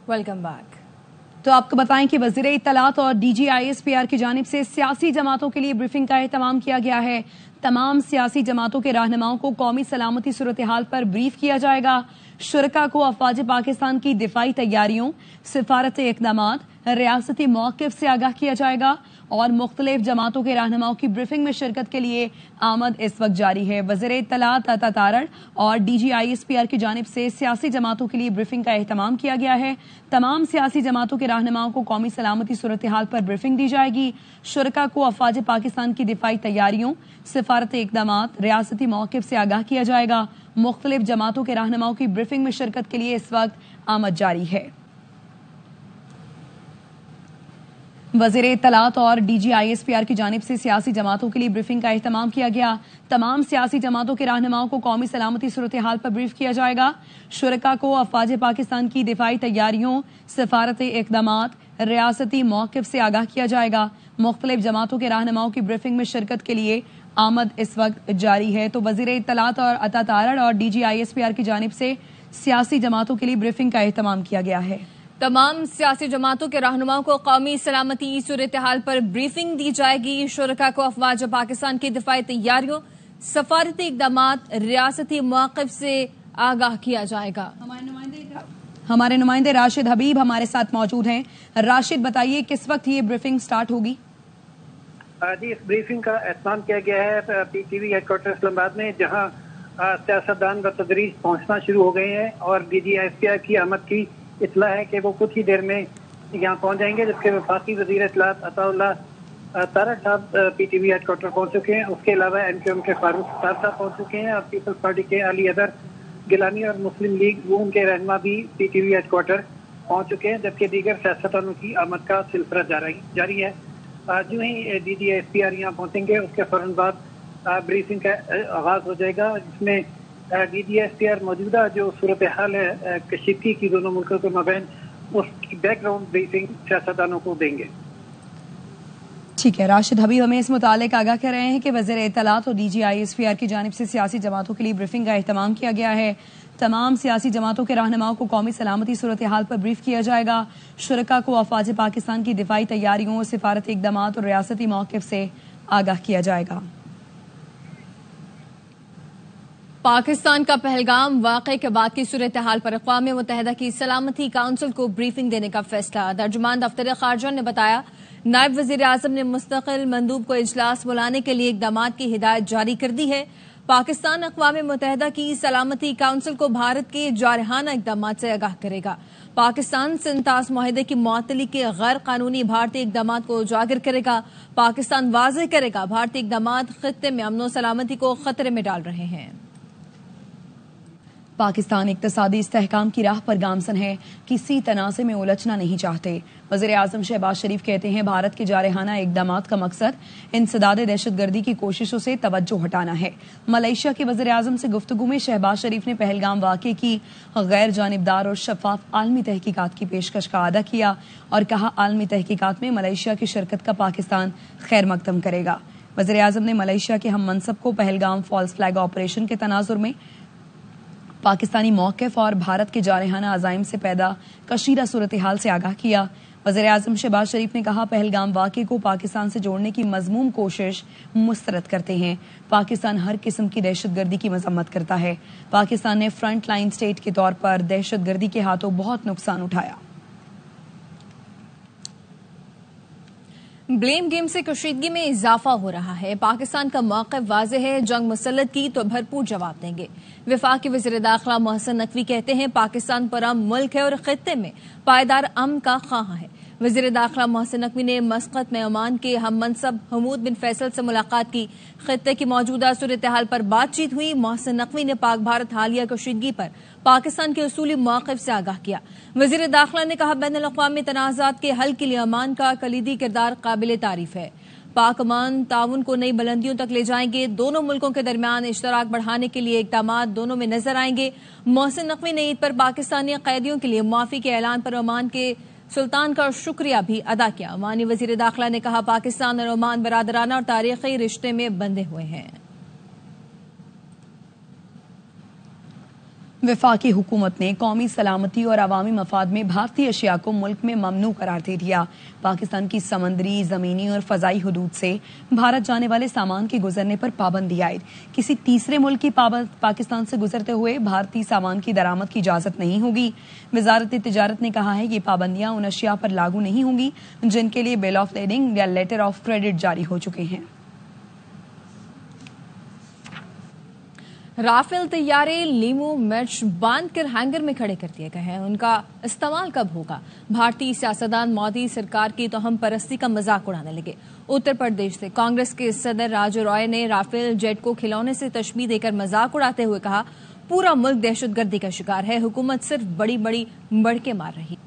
Welcome back. तो आपको बताएं कि वज़ीर इत्तलात और DGISPR की जानिब से सियासी जमातों के लिए ब्रीफिंग का एहतमाम किया गया है। तमाम सियासी जमातों के रहनुमाओं को कौमी सलामती सूरत हाल पर ब्रीफ किया जाएगा। शुरका को अफवाज पाकिस्तान की दिफाई तैयारियों, सिफारती इक़दामात, रियासती मौक़िफ़ से आगाह किया जाएगा और मुख्तलिफ जमातों के रहनुमाओं की ब्रीफिंग में शिरकत के लिए आमद इस वक्त जारी है। वज़ीर इत्तलात अता तारड़ और DGISPR की जानिब से सियासी जमातों के लिए ब्रीफिंग का एहतमाम किया गया है। तमाम सियासी जमातों के रहनुमाओं को कौमी सलामती सूरत हाल पर ब्रीफिंग दी जाएगी। शुरका को अफवाज पाकिस्तान की दिफाई तैयारियों, सिफारती इक़दामात, रियासती मौक़िफ़ से आगाह किया जाएगा। मुख्तलिफ जमातों के रहनुमाओं की ब्रीफिंग में शिरकत के लिए इस वक्त आमद जारी है। वज़ीर इत्तलात और DGISPR की जानिब से सियासी जमातों के लिए ब्रीफिंग का एहतमाम किया गया। तमाम सियासी जमातों के रहनुमाओं को कौमी सलामती सूरत हाल पर ब्रीफ किया जाएगा। शुरका को अफवाज पाकिस्तान की दिफाई तैयारियों, सिफारती इक़दामात, रियासती मौक़िफ़ से आगाह किया जाएगा। मुख्तलिफ जमातों के रहनुमाओं की ब्रीफिंग में शिरकत के लिए आमद इस वक्त जारी है। तो वज़ीर इत्तलात और अता तारड़ और DGISPR की जानिब से सियासी जमातों के लिए ब्रीफिंग का एहतमाम किया गया है। तमाम सियासी जमातों के रहनुमाओं को कौमी सलामती सूरत हाल पर ब्रीफिंग दी जाएगी। शुरका को अफवाज पाकिस्तान की दिफाई तैयारियों, सफारती इक़दामात, रियासती मौक़िफ़ से आगाह किया जाएगा। हमारे नुमाइंदे राशिद हबीब हमारे साथ मौजूद हैं। राशिद, बताइए किस वक्त ये ब्रीफिंग स्टार्ट होगी? जी, इस ब्रीफिंग का एहतमाम किया गया है PTV हेडक्वार्टर इस्लामाबाद में, जहां सियासतदान बतदरीज पहुंचना शुरू हो गए हैं और DGISPR की आमद की इतला है कि वो कुछ ही देर में यहाँ पहुंच जाएंगे। जबकि वफाकी वज़ीर इत्तलात अताउल्लाह तारड़ साहब PTV हेडक्वार्टर पहुंच चुके हैं। उसके अलावा MQM के फारूक साहब पहुंच चुके हैं और पीपल्स पार्टी के अली अदर गिलानी और मुस्लिम लीग नून के रहनुमा भी PTV हेडक्वार्टर पहुंच चुके हैं। जबकि दीगर सियासतदानों की आमद का सिलसिला जारी है। जो ही DGISPR यहाँ पहुंचेंगे उसके फौरन बाद ब्रीफिंग का आगाज हो जाएगा, जिसमें DGISPR मौजूदा जो सूरत हाल है कशीदगी की दोनों मुल्कों के मबैन, उसकी बैकग्राउंड ब्रीफिंग सियासतदानों को देंगे। ठीक है, राशिद हबीब हमें इस मुतालिक आगाह कर रहे हैं कि वज़ीर इत्तलात और DGISPR की जानिब से सियासी जमातों के लिए ब्रीफिंग का एहतमाम किया गया है। तमाम सियासी जमातों के रहनुमाओं को कौमी सलामती सूरत हाल पर ब्रीफ किया जाएगा। शुरका को अफवाज पाकिस्तान की दिफाई तैयारियों, सिफारती इक़दामात और रियासती मौक़िफ़ से आगाह किया जाएगा। पाकिस्तान का पहलगाम वाक़े के बाद की सूरत हाल पर अक़वाम मुत्तहिदा की सलामती काउंसिल को ब्रीफिंग देने का फैसला। तर्जुमान दफ्तर ख़ारजा ने बताया, नायब वज़ीर आज़म ने मुस्तक़िल मंदूब को इजलास बुलाने के लिए इक़दामात की हिदायत जारी कर दी है। पाकिस्तान अक़वाम मुत्तहिदा की सलामती काउंसिल को भारत के जारहाना इक़दामात से आगाह करेगा। पाकिस्तान से इंतास मुआहदे की मुअत्तली के गैर कानूनी भारतीय इक़दामात को उजागर करेगा। पाकिस्तान वाज़ेह करेगा भारतीय इक़दामात ख़ित्ते में अमन व सलामती को खतरे में डाल रहे हैं। पाकिस्तान इक़्तिसादी इस्तेहकाम की राह पर गामज़न है, किसी तनाज़े में उलझना नहीं चाहते। वज़ीर आज़म शहबाज शरीफ कहते हैं, भारत के जारहाना इक़दामात का मकसद इंसदाद दहशतगर्दी की कोशिशों से तवज्जो हटाना है। मलेशिया के वज़ीर आज़म से गुफ्तगू में शहबाज शरीफ ने पहलगाम वाक़े की गैर जानिबदार और शफ़ाफ आलमी तहकीकात की पेशकश का आदा किया और कहा, आलमी तहकीकात में मलेशिया की शिरकत का पाकिस्तान खैर मकदम करेगा। वज़ीर आज़म ने मलेशिया के हम मनसब को पहलगाम फॉल्स फ्लैग ऑपरेशन के तनाजुर में पाकिस्तानी मौक़िफ़ और भारत के जारहाना अज़ाइम से पैदा कशीदा सूरत हाल से आगाह किया। वज़ीर आज़म शहबाज शरीफ ने कहा, पहलगाम वाक़े को पाकिस्तान से जोड़ने की मज़मूम कोशिश मुस्तरद करते हैं। पाकिस्तान हर किस्म की दहशतगर्दी की मज़म्मत करता है। पाकिस्तान ने फ्रंट लाइन स्टेट के तौर पर दहशतगर्दी के हाथों बहुत नुकसान उठाया। ब्लेम गेम से कशीदगी में इजाफा हो रहा है। पाकिस्तान का मौक़िफ़ वाज़ेह है, जंग मुसल्लत की तो भरपूर जवाब देंगे। वफाकी वज़ीर दाखिला मोहसिन नकवी कहते हैं, पाकिस्तान परअमन मुल्क है और खित्ते में पायदार अमन का ख्वाह है। वज़ीर दाखिला मोहसिन नकवी ने मस्कत में ओमान के हम मनसब हमूद बिन फैसल से मुलाकात की। खित्ते की मौजूदा सूरत हाल पर बातचीत हुई। मोहसिन नकवी ने पाक भारत हालिया कशीदगी पर पाकिस्तान के उसूली मौक़िफ़ से आगाह किया। वज़ीर दाखिला ने कहा, बैनुल अक़वामी तनाज़ात के हल के लिए ओमान का कलीदी किरदार काबिल तारीफ है। पाक ओमान ताउन को नई बुलंदियों तक ले जाएंगे। दोनों मुल्कों के दरमियान इश्तराक बढ़ाने के लिए इक़दामात दोनों में नजर आएंगे। मोहसिन नकवी ने ईद पर पाकिस्तानी कैदियों के लिए मुआफ़ी के ऐलान पर ओमान के सुल्तान का शुक्रिया भी अदा किया। ओमानी वज़ीर दाखिला ने कहा, पाकिस्तान और ओमान बरादराना और तारीख़ी रिश्ते में बंधे हुए हैं। वफाकी हुकूमत ने कौमी सलामती और अवामी मफाद में भारतीय अशिया को मुल्क में ममनू करार दे दिया। पाकिस्तान की समंदरी, जमीनी और फजाई हुदूद से भारत जाने वाले सामान के गुजरने पर पाबंदी आयद। किसी तीसरे मुल्क की पाकिस्तान से गुजरते हुए भारतीय सामान की दरामद की इजाजत नहीं होगी। वजारत तिजारत ने कहा है कि पाबंदियां उन अशिया पर लागू नहीं होंगी जिनके लिए बिल ऑफ लेडिंग या लेटर ऑफ क्रेडिट जारी हो चुके हैं। राफेल तैयारे लीमू मिर्च बांध कर हैंगर में खड़े कर दिए गए हैं। उनका इस्तेमाल कब होगा? भारतीय सियासतदान मोदी सरकार की तोहम परस्ती का मजाक उड़ाने लगे। उत्तर प्रदेश से कांग्रेस के सदर राजू रॉय ने राफेल जेट को खिलौने से तशबीह देकर मजाक उड़ाते हुए कहा, पूरा मुल्क दहशतगर्दी का शिकार है, हुकूमत सिर्फ बड़ी बड़ी बड़के मार रही।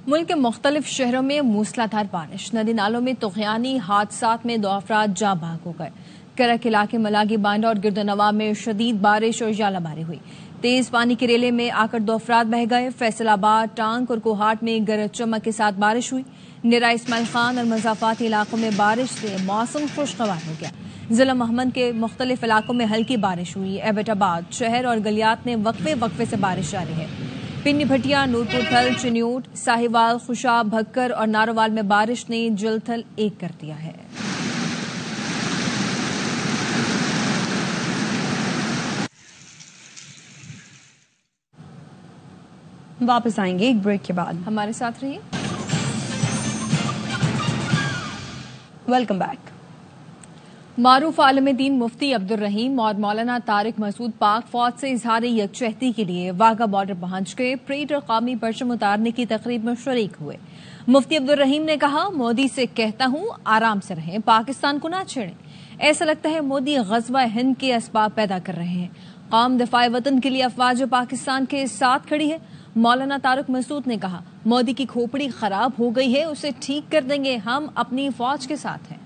मुल्क के मुख्तलिफ शहरों में मूसलाधार बारिश, नदी नालों में तुग़यानी हादसात में 2 अफराद जाँ बहक हो गए। करक इलाके मलागी बांडा और गिरदनवा में शदीद बारिश और जालाबारी हुई। तेज पानी के रेले में आकर 2 अफराद बह गए। फैसलाबाद, टांग और कोहाट में गरज चमक के साथ बारिश हुई। निरा इस्माइल खान और मजाफाती इलाकों में बारिश से मौसम खुशगवार हो गया। जिला महमद के मुख्तलिफ इलाकों में हल्की बारिश हुई। एबटाबाद शहर और गलियात में वक्फे वक्फे से बारिश जारी है। पिन्नी भटिया, नूरपुर थल, चिन्यूट, साहिवाल, खुशाब, भक्कर और नारोवाल में बारिश ने जलथल एक कर दिया है। वापस आएंगे एक ब्रेक के बाद, हमारे साथ रहिए। Welcome back. मारूफ आलम दीन मुफ्ती अब्दुल रहीम और मौलाना तारिक मसूद पाक फौज से इजहार यकजहती के लिए वाघा बॉर्डर पहुंच गए। परेड और कौमी परचम उतारने की तकरीब में शरीक हुए। मुफ्ती अब्दुल रहीम ने कहा, मोदी से कहता हूं आराम से रहें, पाकिस्तान को ना छेड़ें। ऐसा लगता है मोदी गज़वा हिंद के असबाब पैदा कर रहे हैं। कौम दिफाए वतन के लिए अफवाज पाकिस्तान के साथ खड़ी है। मौलाना तारिक मसूद ने कहा, मोदी की खोपड़ी खराब हो गई है, उसे ठीक कर देंगे, हम अपनी फौज के साथ हैं।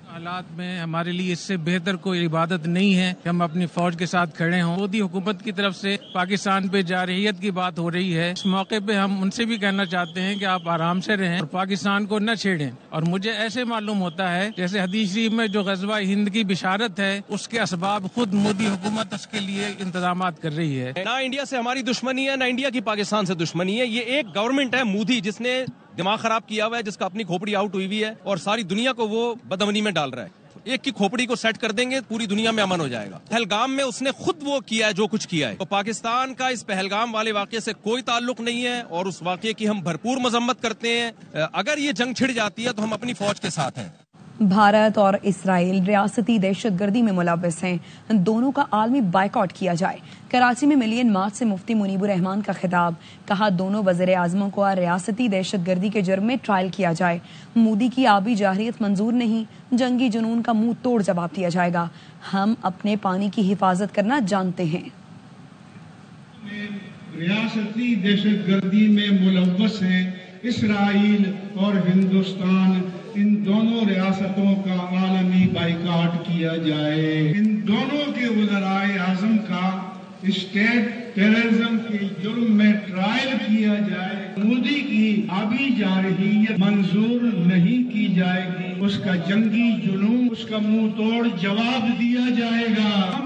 हालात में हमारे लिए इससे बेहतर कोई इबादत नहीं है कि हम अपनी फौज के साथ खड़े हों। मोदी हुकूमत की तरफ से पाकिस्तान पे जारहियत की बात हो रही है। इस मौके पे हम उनसे भी कहना चाहते हैं कि आप आराम से रहें और पाकिस्तान को न छेड़ें। और मुझे ऐसे मालूम होता है जैसे हदीस शरीफ में जो गज़वा हिंद की बिशारत है, उसके असबाब खुद मोदी हुकूमत उसके लिए इंतजाम कर रही है। ना इंडिया से हमारी दुश्मनी है, ना इंडिया की पाकिस्तान से दुश्मनी है। ये एक गवर्नमेंट है मोदी जिसने दिमाग खराब किया हुआ है, जिसका अपनी खोपड़ी आउट हुई हुई है और सारी दुनिया को वो बदअमनी में डाल रहा है। एक की खोपड़ी को सेट कर देंगे, पूरी दुनिया में अमन हो जाएगा। पहलगाम में उसने खुद वो किया है जो कुछ किया है। तो पाकिस्तान का इस पहलगाम वाले वाक़े से कोई ताल्लुक नहीं है और उस वाक़े की हम भरपूर मजम्मत करते हैं। अगर ये जंग छिड़ जाती है तो हम अपनी फौज के साथ हैं। भारत और इसराइल रियासती दहशतगर्दी में मुलव्वस हैं, दोनों का आलमी बाइकआउट किया जाए। कराची में मिलियन मार्च से मुफ्ती मुनीबुर रहमान का खिताब, कहा दोनों वज़ीर आज़मों को रियासती दहशतगर्दी के जुर्म में ट्रायल किया जाए। मोदी की आबी जारहियत मंजूर नहीं, जंगी जुनून का मुंह तोड़ जवाब दिया जाएगा। हम अपने पानी की हिफाजत करना जानते हैं। रियासती दहशतगर्दी में मुलव्वस हैं इसराइल और हिंदुस्तान। इन दोनों रियासतों का आलमी बाइकाट किया जाए। इन दोनों के वज़राए आज़म का स्टेट टेररिज्म के जुर्म में ट्रायल किया जाए। मोदी की आबी जारहियत मंजूर नहीं की जाएगी। उसका जंगी जुनून, उसका मुंह तोड़ जवाब दिया जाएगा। हम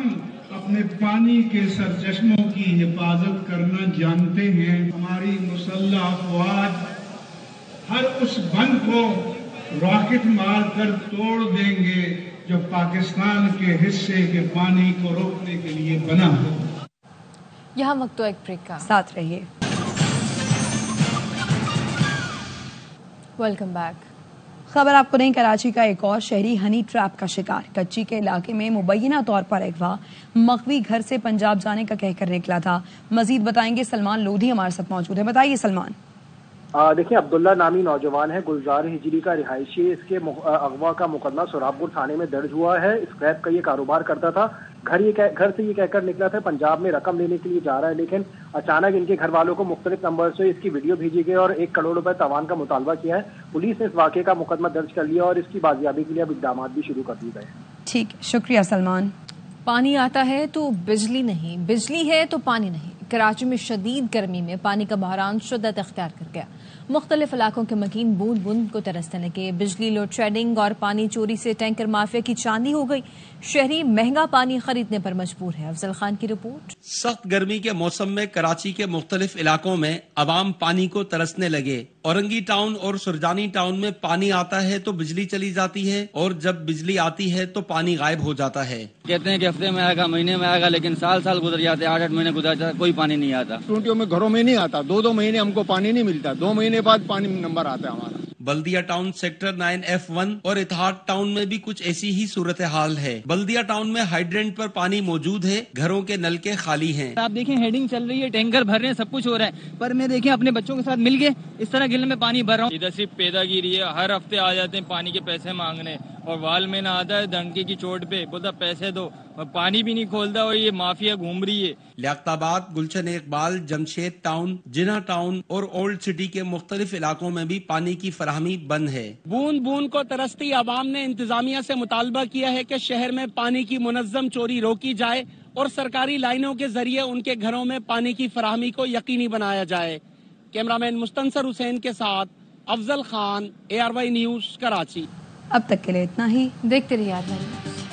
अपने पानी के सरचश्मों की हिफाजत करना जानते हैं। हमारी मुसल्लह अफवाज हर उस बंद को रॉकेट मार कर तोड़ देंगे जो पाकिस्तान के हिस्से के पानी को रोकने के लिए बना हो। यहाँ वक्त तो एक ब्रेक का, साथ रहिए। Welcome back. खबर आपको नहीं, कराची का एक और शहरी हनी ट्रैप का शिकार। कच्ची के इलाके में मुबैना तौर पर अगवा मखवी घर से पंजाब जाने का कहकर निकला था। मजीद बताएंगे सलमान लोधी हमारे साथ मौजूद है। बताइए सलमान। देखिए, अब्दुल्ला नामी नौजवान है, गुलजार हिजरी का रिहायशी। इसके अगवा का मुकदमा सोराबपुर थाने में दर्ज हुआ है। स्क्रैप का ये कारोबार करता था। घर से ये कहकर निकला था पंजाब में रकम लेने के लिए जा रहा है, लेकिन अचानक इनके घर वालों को मुख्तलिफ नंबर से इसकी वीडियो भेजी गई और 1 करोड़ रुपए तावान का मुतालबा किया है। पुलिस ने इस वाक़े का मुकदमा दर्ज कर लिया और इसकी बाजियाबी के लिए अब इक़दाम भी शुरू कर दिए गए। ठीक, शुक्रिया सलमान। पानी आता है तो बिजली नहीं, बिजली है तो पानी नहीं। کراچی میں شدید گرمی میں پانی کا بحران شدت اختیار کر گیا. مختلف علاقوں کے مکین بوند بوند کو ترسنے لگے. بجلی لوڈ شیڈنگ اور پانی چوری سے ٹینکر مافیا کی چاندی ہو گئی. شہری مہنگا پانی خریدنے پر مجبور ہے. افضل خان کی رپورٹ. سخت گرمی کے موسم میں کراچی کے مختلف علاقوں میں عوام پانی کو ترسنے لگے. اورنگی ٹاؤن اور سرجانی ٹاؤن میں پانی آتا ہے تو بجلی چلی جاتی ہے اور جب بجلی آتی ہے تو پانی غائب ہو جاتا ہے. کہتے ہیں کہ ہفتے میں آئے گا, مہینے میں آئے گا, لیکن سال گزر جاتے, 8 مہینے گزر جاتے, کوئی پانی نہیں آتا. ٹونٹیوں میں گھروں میں نہیں آتا, 2 مہینے ہم کو پانی نہیں ملتا, 2 مہینے بعد پانی نمبر آتا ہے ہمارا. بلدیہ ٹاؤن سیکٹر 9F1 اور اتحاد ٹاؤن میں بھی کچھ ایسی ہی صورتحال ہے. بلدیہ ٹاؤن میں ہائیڈرینٹ پر پانی موجود ہے, گھروں کے نلکے خالی ہیں. آپ دیکھیں ہیڈنگ چل رہی ہے, ٹینکر بھر رہے ہیں, سب کچھ ہو رہا ہے, پر میں دیکھیں اپنے بچوں کے ساتھ مل کے اس طرح گل میں پانی بھر رہا ہوں. ادھر صرف پیدا گیری ہے, ہر ہفتے آ جاتے ہیں پانی کے پیسے مانگنے, اور وال میں نہ آتا ہے دھنکے کی چوٹ پہ, بولتا پیسے دو, اور پانی بھی نہیں کھولتا, اور یہ مافیا گھوم رہی ہے. لیاقت آباد, گلشن اقبال, جمشید ٹاؤن, جناح ٹاؤن اور اولڈ سٹی کے مختلف علاقوں میں بھی پانی کی فراہمی بند ہے. بوند بوند کو ترستی عوام نے انتظامیہ سے مطالبہ کیا ہے کہ شہر میں پانی کی منظم چوری روکی جائے اور سرکاری لائنوں کے ذریعے ان کے گھروں میں پانی کی فراہمی کو یقینی بنایا جائے. کیمرامین مستنصر حسین کے ساتھ افضل خان, ARY نیوز, کراچی. اب تک کے لیے اتنا ہی. دیکھتے رہیے ARY نیوز.